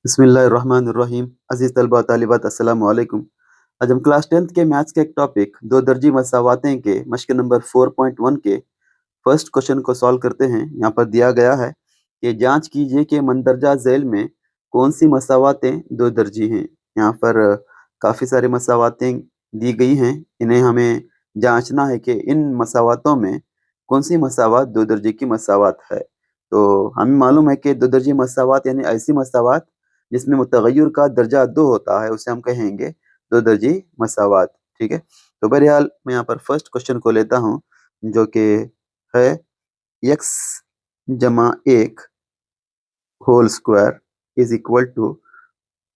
बिस्मिल्लाहिर्रहमानिर्रहीम। अज़ीज़ तलबा तालिबात अस्सलामु अलैकुम। आज हम क्लास 10th के मैथ्स के एक टॉपिक दो दर्जी मसावातें के मश्क नंबर 4.1 के फर्स्ट क्वेश्चन को सॉल्व करते हैं। यहाँ पर दिया गया है कि जांच कीजिए कि मंदरजा झैल में कौन सी मसावातें दो दर्जी हैं। यहाँ पर काफ़ी सारी मसावातें दी गई हैं, इन्हें हमें जांचना है कि इन मसावातों में कौन सी मसावात दो दर्जी की मसावात है। तो हमें मालूम है कि दो दर्जी मसावात यानी ऐसी मसावात जिसमें मुतगय्यर का दर्जा 2 होता है, उसे हम कहेंगे दो दर्जी मसावात। ठीक है, तो बहरहाल मैं यहाँ पर फर्स्ट क्वेश्चन को लेता हूँ, जो कि है x जमा 1 whole square is equal to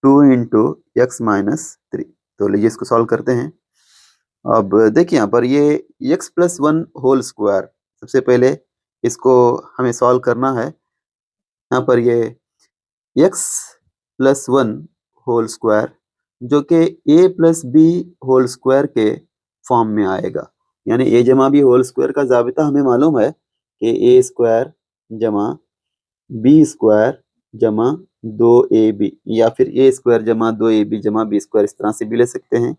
2 into x minus 3। तो लीजिए इसको सॉल्व करते हैं। अब देखिए यहाँ पर ये x प्लस 1 होल स्क्वायर, सबसे पहले इसको हमें सॉल्व करना है। यहाँ पर ये x प्लस 1 होल स्क्वायर जो कि a plus b whole square के फॉर्म में आएगा, यानी a जमा बी होल स्क्वायर का जाबिता हमें मालूम है कि a स्क्वायर जमा बी स्क्वायर जमा 2ab, या फिर a स्क्वायर जमा 2ab जमा बी स्क्वायर, इस तरह से भी ले सकते हैं।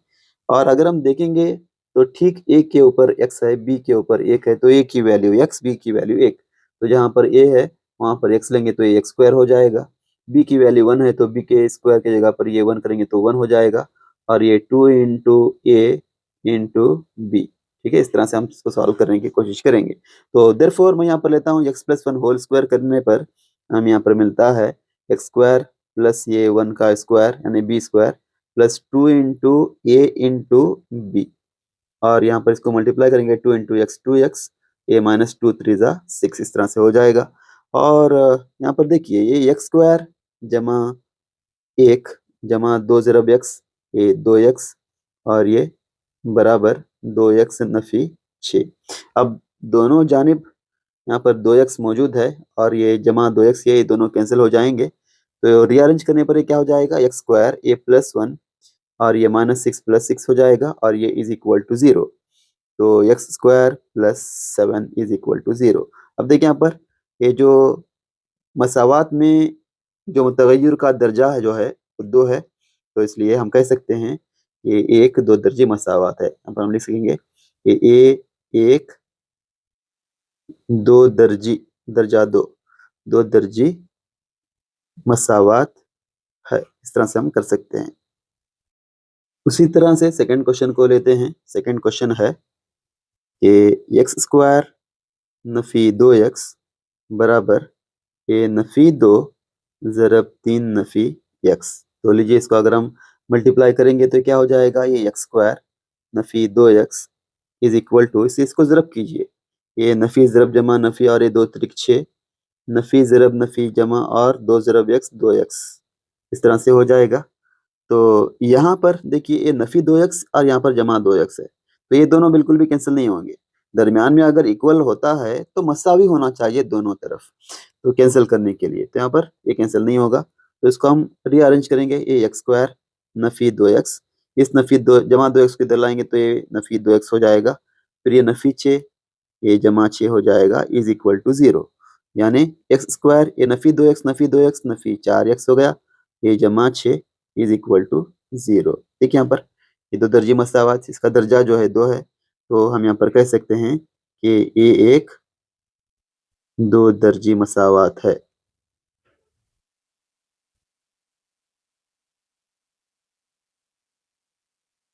और अगर हम देखेंगे तो ठीक a के ऊपर x है, b के ऊपर 1 है, तो a की वैल्यू x, b की वैल्यू 1, तो जहाँ पर a है वहाँ पर x लेंगे तो ये x स्क्वायर हो जाएगा। b की वैल्यू 1 है तो b के स्क्वायर की जगह पर ये 1 करेंगे तो 1 हो जाएगा, और ये 2 इंटू a इंटू बी। ठीक है, इस तरह से हम इसको सॉल्व करने की कोशिश करेंगे। तो देयरफॉर मैं यहाँ पर लेता हूँ x प्लस 1 होल स्क्वायर करने पर हम यहाँ पर मिलता है एक्स स्क्वायर प्लस ये 1 का स्क्वायर यानी बी स्क्वायर प्लस 2 इंटू ए इंटू बी, और यहाँ पर इसको मल्टीप्लाई करेंगे 2 इंटू एक्स 2x, ए माइनस 2 3 ज़ा 6, इस तरह से हो जाएगा। और यहाँ पर देखिए ये एक्स स्क्वायर जमा 1 जमा 2 ज़रब एक्स, ये 2x, और ये बराबर 2x नफ़ी 6। अब दोनों जानिब यहाँ पर 2x मौजूद है और ये जमा 2x, ये दोनों कैंसिल हो जाएंगे, तो रीअरेंज करने पर ये क्या हो जाएगा, एक्स स्क्वायर ए प्लस 1 और ये माइनस 6 प्लस 6 हो जाएगा, और ये इज इक्वल टू 0। तो x square plus 7 is equal to 0। अब देखिए यहाँ पर ये जो मसावात में जो मुतगय्यर का दर्जा है जो है वो 2 है, तो इसलिए हम कह सकते हैं ये एक दो दर्जी मसावात है। यहाँ पर हम लिख सकेंगे ये ए एक दो दर्जी दर्जा 2 दो दर्जी मसावात है, इस तरह से हम कर सकते हैं। उसी तरह से सेकंड क्वेश्चन को लेते हैं। सेकंड क्वेश्चन है कि एक्स स्क्वायर नफी 2x बराबर ए नफी 2 ज़रब 3 नफी x। तो लीजिए इसको अगर हम मल्टीप्लाई करेंगे तो क्या हो जाएगा, ये एक्स स्क्वायर नफी 2x इज इक्वल टू, इसको ज़रब कीजिए, ये नफी ज़रब जमा नफी और ये 2 त्रिक 6, नफी ज़रब नफी जमा और 2 ज़रब x 2x, इस तरह से हो जाएगा। तो यहाँ पर देखिए ये नफी 2x और यहाँ पर जमा 2x है, तो ये दोनों बिल्कुल भी कैंसिल नहीं होंगे। दरमियान में अगर इक्वल होता है तो मसावी होना चाहिए दोनों तरफ, तो कैंसिल करने के लिए तो यहाँ पर ये कैंसिल नहीं होगा, तो इसको हम रीअरेंज करेंगे। ये एक्स स्क्वायर नफी 2x, इस नफी 2 जमा 2x को इधर लाएंगे तो ये नफी 2x हो जाएगा, फिर ये नफी 6 ये जमा 6 हो जाएगा इज इक्वल टू 0, यानी एक्स स्क्वायर ये Nafi 2x Nafi 2x Nafi 4x हो गया, ये जमा 6 इज इक्वल टू 0। देखिए यहाँ पर ये दो दर्जी मसावात, इसका दर्जा जो है 2 है, तो हम यहाँ पर कह सकते हैं कि ये एक दो दर्जी मसावात है।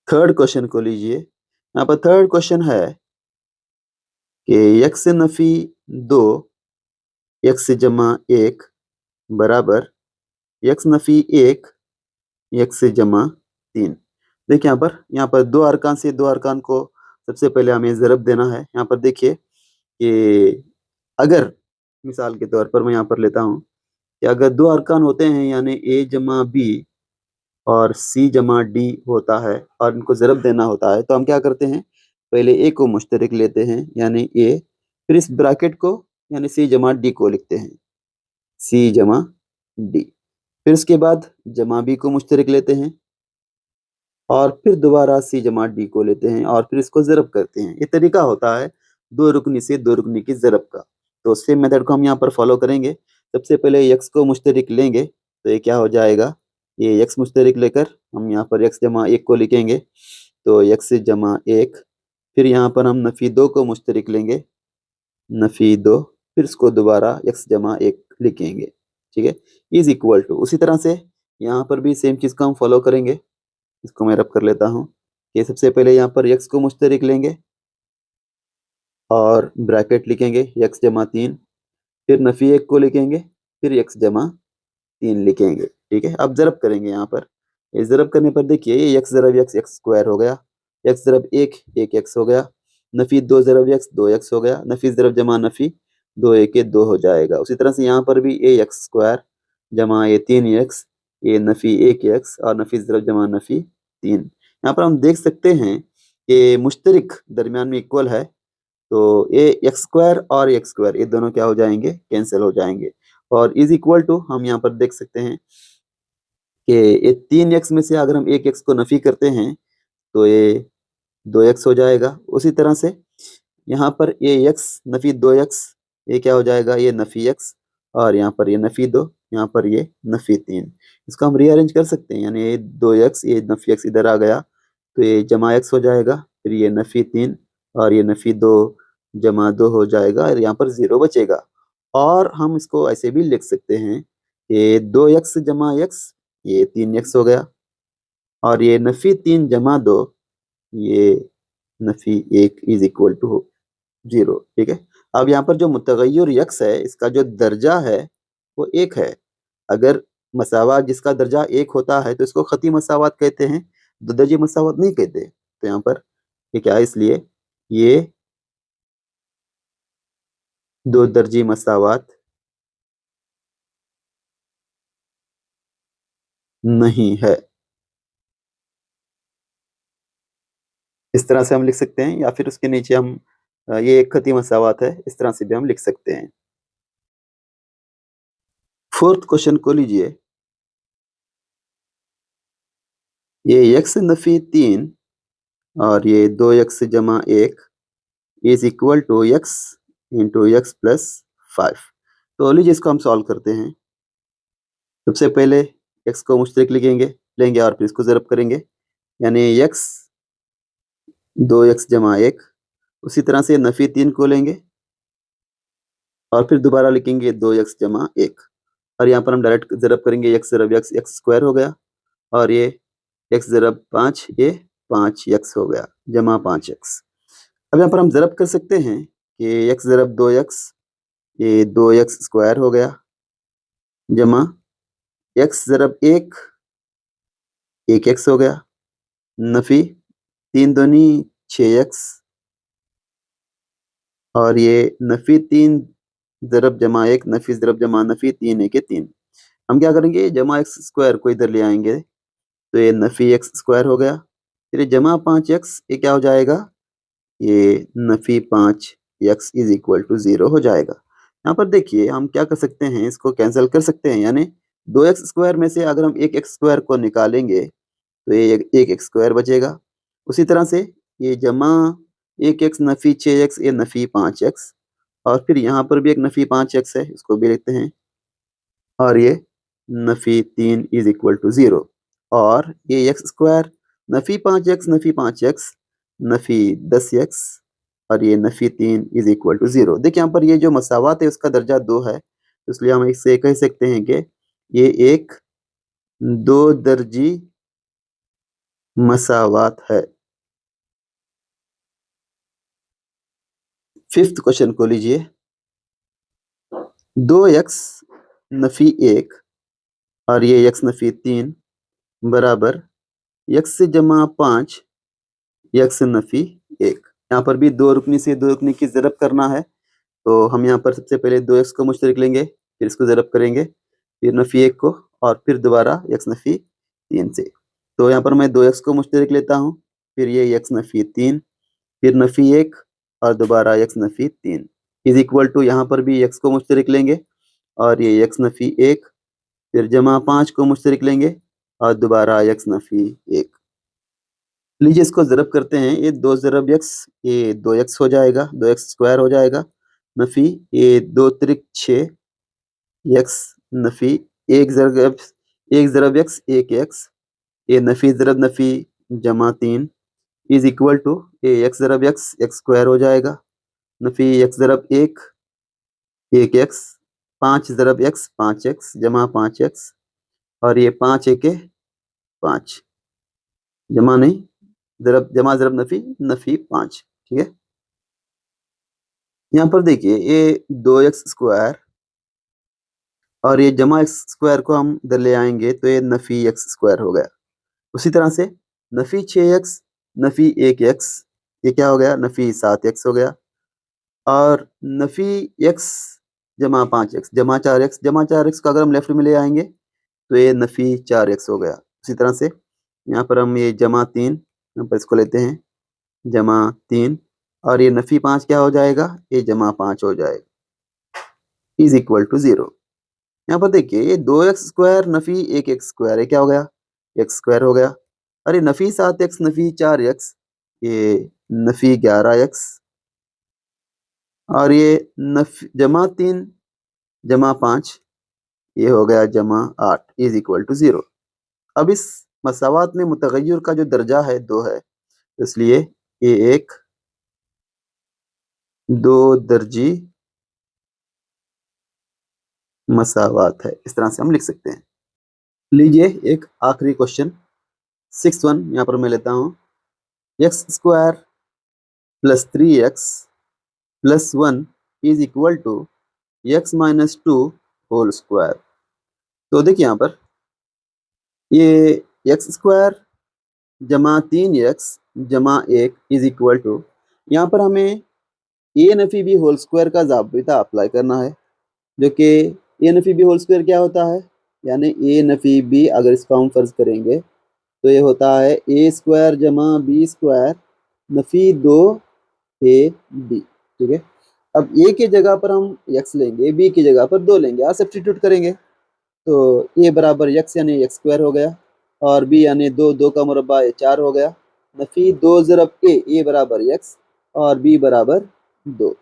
थर्ड क्वेश्चन को लीजिए। यहाँ पर थर्ड क्वेश्चन है कि एक्स नफी 2 एक्स जमा 1 बराबर एक्स नफी 1 एक्स जमा 3। देखिए यहाँ पर दो अरकान से दो अरकान को सबसे पहले हमें ज़रब देना है। यहाँ पर देखिए कि अगर मिसाल के तौर पर मैं यहाँ पर लेता हूँ कि अगर दो अरकान होते हैं यानी ए जमा बी और सी जमा डी होता है और इनको ज़रब देना होता है, तो हम क्या करते हैं, पहले ए को मुश्तरक लेते हैं यानी ए, फिर इस ब्रैकेट को यानी सी जमा डी को लिखते हैं, सी जमा डी, फिर उसके बाद जमा बी को मुश्तरक लेते हैं और फिर दोबारा सी जमा डी को लेते हैं और फिर इसको ज़रब करते हैं। ये तरीका होता है दो रुकनी से दो रुकनी की ज़रब का। तो सेम मेथड को हम यहाँ पर फॉलो करेंगे। सबसे पहले एक्स को मुश्तरक लेंगे तो ये क्या हो जाएगा, ये x मुश्तरिक लेकर हम यहाँ पर x जमा 1 को लिखेंगे, तो x जमा 1, फिर यहाँ पर हम नफी 2 को मुश्तरिक लेंगे, नफी 2, फिर इसको दोबारा x जमा 1 लिखेंगे, ठीक है, इज इक्वल टू। उसी तरह से यहाँ पर भी सेम चीज़ को हम फॉलो करेंगे। इसको मैं रब कर लेता हूँ कि सबसे पहले यहाँ पर x को मुश्तरिक लेंगे और ब्रैकेट लिखेंगे x जमा 3, फिर नफी 1 को लिखेंगे, फिर x जमा 3 लिखेंगे, ठीक है। अब ज़रब करेंगे यहाँ पर, ये ज़रब करने पर देखिए ये x ज़रब x x स्क्वायर हो गया, x ज़रब 1 1 x हो गया, नफी 2 ज़रब x 2 x हो गया, नफी ज़रब जमा नफी 2 1 के 2 हो जाएगा। उसी तरह से यहाँ पर भी a x स्क्वायर जमा ये 3 x, ये नफी 1 x और नफी ज़रब जमा नफी 3। यहाँ पर हम देख सकते हैं कि मुश्तरिक दरमियान में इक्वल है, तो ये एक्स स्क्वायर और एक्स स्क्वायर ये दोनों क्या हो जाएंगे, कैंसिल हो जाएंगे। और इज इक्वल टू हम यहाँ पर देख सकते हैं कि ये 3x में से अगर हम 1x को नफी करते हैं तो ये 2x हो जाएगा। उसी तरह से यहाँ पर ये x नफी 2x, ये क्या हो जाएगा, ये नफी x, और यहाँ पर ये नफी 2, यहाँ पर ये नफी 3। इसको हम रीअरेंज कर सकते हैं, यानी ये 2x, ये नफी x इधर आ गया तो ये जमा x हो जाएगा, फिर ये नफी 3 और ये नफी 2 जमा 2 हो जाएगा और यहाँ पर 0 बचेगा। और हम इसको ऐसे भी लिख सकते हैं, ये 2x जमा x, ये 3x हो गया, और ये नफी 3 जमा 2, ये नफी 1 इज इक्वल टू 0, ठीक है। अब यहाँ पर जो मुतगय्यर यक्स है, इसका जो दर्जा है वो 1 है। अगर मसावात जिसका दर्जा 1 होता है तो इसको खती मसावात कहते हैं, दो दर्जी मसावात नहीं कहते। तो यहाँ पर ये क्या है, इसलिए ये दो दर्जी मसावात नहीं है। इस तरह से हम लिख सकते हैं, या फिर उसके नीचे हम ये एक खती मसावात है, इस तरह से भी हम लिख सकते हैं। फोर्थ क्वेश्चन को लीजिए, ये x नफी 3 और ये 2x जमा 1 is equal to x into x plus 5। तो लीजिए इसको हम सॉल्व करते हैं। सबसे पहले x को मुश्तरिक लेंगे और फिर इसको ज़रब करेंगे, यानी x 2x जमा 1। उसी तरह से नफी 3 को लेंगे और फिर दोबारा लिखेंगे 2x जमा 1, और यहाँ पर हम डायरेक्ट ज़रब करेंगे, x ज़रब x x स्क्वायर हो गया, और ये x ज़रब 5, ये 5x हो गया जमा 5x। अब यहाँ पर हम ज़रब कर सकते हैं कि x ज़रब 2x, ये 2x स्क्वायर हो गया, जमा x ज़रब 1 1x हो गया, नफी 3 दूनी 6x, और ये नफी 3 ज़रब जमा 1, नफी ज़रब जमा नफी 3 1 के 3। हम क्या करेंगे, जमा एक्स स्क्वायर को इधर ले आएंगे, तो ये नफी एक्स स्क्वायर हो गया, फिर जमा 5x, ये क्या हो जाएगा, ये Nafi 5x is equal to 0 हो जाएगा। यहाँ पर देखिए हम क्या कर सकते हैं, इसको कैंसिल कर सकते हैं, यानी 2x स्क्वायर में से अगर हम एक एक्स स्क्वायर को निकालेंगे तो ये एक एक्स स्क्वायर बचेगा। उसी तरह से ये जमा 1x नफी 6x, ये नफी 5x, और फिर यहाँ पर भी एक नफी 5x है, इसको भी लिखते हैं, और ये नफी 3 इज इक्वल टू 0, और ये x square Nafi 5x Nafi 5x Nafi 10x, और ये नफी 3 इज इक्वल टू 0। देखिए यहाँ पर ये जो मसावात है उसका दर्जा 2 है, इसलिए हम इससे कह सकते हैं कि ये एक दो दर्जी मसावात है। फिफ्थ क्वेश्चन को लीजिए, 2x नफी 1 और ये x नफी 3 बराबर x से जमा 5 x नफी 1। यहाँ पर भी दो रुकनी से दो रुकनी की ज़रब करना है, तो हम यहाँ पर सबसे पहले 2x को मुश्तरिक लेंगे, फिर इसको ज़रब करेंगे, फिर नफी 1 को, और फिर दोबारा x नफी 3 से। तो यहाँ पर मैं 2x को मुश्तरिक लेता हूँ, फिर ये x नफी 3, फिर नफी 1 और दोबारा x नफी 3 इज इक्वल टू, यहाँ पर भी x को मुश्तरिक लेंगे और ये x नफी 1, फिर जमा 5 को मुश्तरिक लेंगे और दोबारा x नफी 1। लीजिए इसको ज़रब करते हैं, ये 2 ज़रब x, ये 2x हो जाएगा, 2x स्क्वायर हो जाएगा, नफी ये 2 त्रिक 6 x नफी एक ज़रब एक्स एक एक्स, ये नफ़ी ज़रब नफ़ी जमा 3 इज इक्वल टू ये एक्स ज़रब एक्स एक्स स्क्वायर हो जाएगा, नफ़ी एक्स ज़रब एक एक्स, 5 ज़रब एक्स 5 एक्स जमा 5 एक्स, और ये 5 एके 5 जमा नहीं ज़रब जमा ज़रब नफ़ी नफ़ी 5। ठीक है, यहाँ पर देखिए ये 2x स्क्वायर और ये जमा एक्स स्क्वायर को हम इधर ले आएंगे तो ये नफ़ी एक्स स्क्वायर हो गया। उसी तरह से नफ़ी 6x नफ़ी 1x, ये क्या हो गया नफ़ी 7x हो गया, और नफ़ी x जमा 5x जमा 4x को अगर हम लेफ्ट में ले आएंगे तो ये नफ़ी 4x हो गया। उसी तरह से यहाँ पर हम ये जमा 3 यहाँ पर इसको लेते हैं जमा 3, और ये नफ़ी 5 क्या हो जाएगा ये जमा 5 हो जाएगा इज इक्वल टू 0। यहाँ पर देखिए ये 2x स्क्वायर नफ़ी 1x स्क्वायर, ये क्या हो गया x स्क्वायर हो गया, और ये नफ़ी 7x नफ़ी 4x ये नफ़ी 11x, और ये जमा 3 जमा 5 ये हो गया जमा 8 इज इक्वल टू 0। अब इस मसावात में मुतगय्यर का जो दर्जा है 2 है, इसलिए ये एक 2 दर्जी मसावात है, इस तरह से हम लिख सकते हैं। लीजिए एक आखिरी क्वेश्चन 6 1 यहाँ पर मैं लेता हूँ, x square plus 3x plus 1 is equal to x minus 2 whole square. तो देखिए यहाँ पर ये एक्स स्क्वायर जमा 3x जमा 1 इज इक्वल टू, यहाँ पर हमें ए नफ़ी बी होल स्क्वायर का ज़ाब्ता अप्लाई करना है, जो कि ए नफ़ी बी होल स्क्वायर क्या होता है, यानी ए नफ़ी बी अगर इसको हम फर्ज करेंगे तो ये होता है ए स्क्वायर जमा बी स्क्वायर नफ़ी 2 ए बी। ठीक है, अब ए की जगह पर हम एक्स लेंगे, बी की जगह पर 2 लेंगे और सब्स्टिट्यूट करेंगे, तो ए बराबर एक्स यानी एक्स स्क्वायर हो गया, और बी यानी 2 का मुरब्बा ये 4 हो गया, नफ़ी 2 ज़रब ए बराबर एक्स और बी बराबर 2,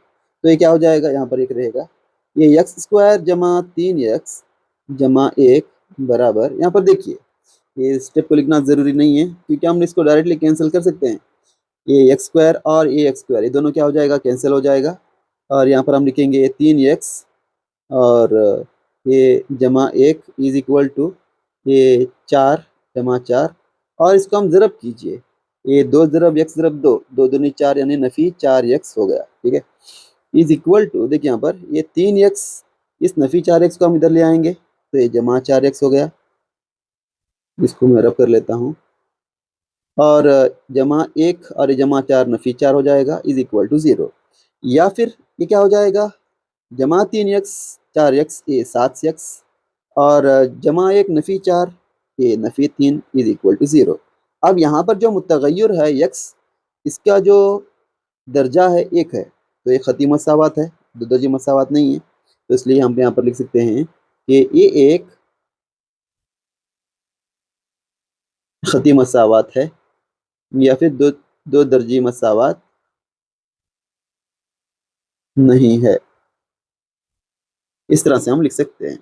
तो ये क्या हो जाएगा यहाँ पर एक रहेगा ये एक्स स्क्वायर जमा 3x जमा 1 बराबर, यहाँ पर देखिए ये स्टेप को लिखना ज़रूरी नहीं है क्योंकि हम इसको डायरेक्टली कैंसिल कर सकते हैं, ये एक्स स्क्वायर और ए एक्स स्क्वायर ये दोनों क्या हो जाएगा कैंसिल हो जाएगा, और यहाँ पर हम लिखेंगे 3x और ये जमा 1 इज इक्वल टू ये 4 जमा 4, और इसको हम ज़रब कीजिए, ये 2 ज़रब x ज़रब 2 2 दूनी 4 यानी नफ़ी 4x हो गया। ठीक है, इज इक्वल टू देखिए यहाँ पर ये 3x इस नफ़ी 4x को हम इधर ले आएंगे तो ये जमा 4x हो गया, इसको मैं रब कर लेता हूँ, और जमा 1 और जमा 4 नफ़ी 4 हो जाएगा इज इक्वल टू 0, या फिर ये क्या हो जाएगा जमा 3x 4x ये 7x, और जमा 1 नफ़ी 4 ये नफ़ी 3 इज इक्वल टू 0। अब यहाँ पर जो मुतगय्यर है x, इसका जो दर्जा है 1 है, तो ये ख़ती मसावात है, दो दर्जी मसावात नहीं है, तो इसलिए हम यहाँ पर लिख सकते हैं कि ये एक ख़ती मसावात है या फिर दो दर्जी मसावात नहीं है, इस तरह से हम लिख सकते हैं।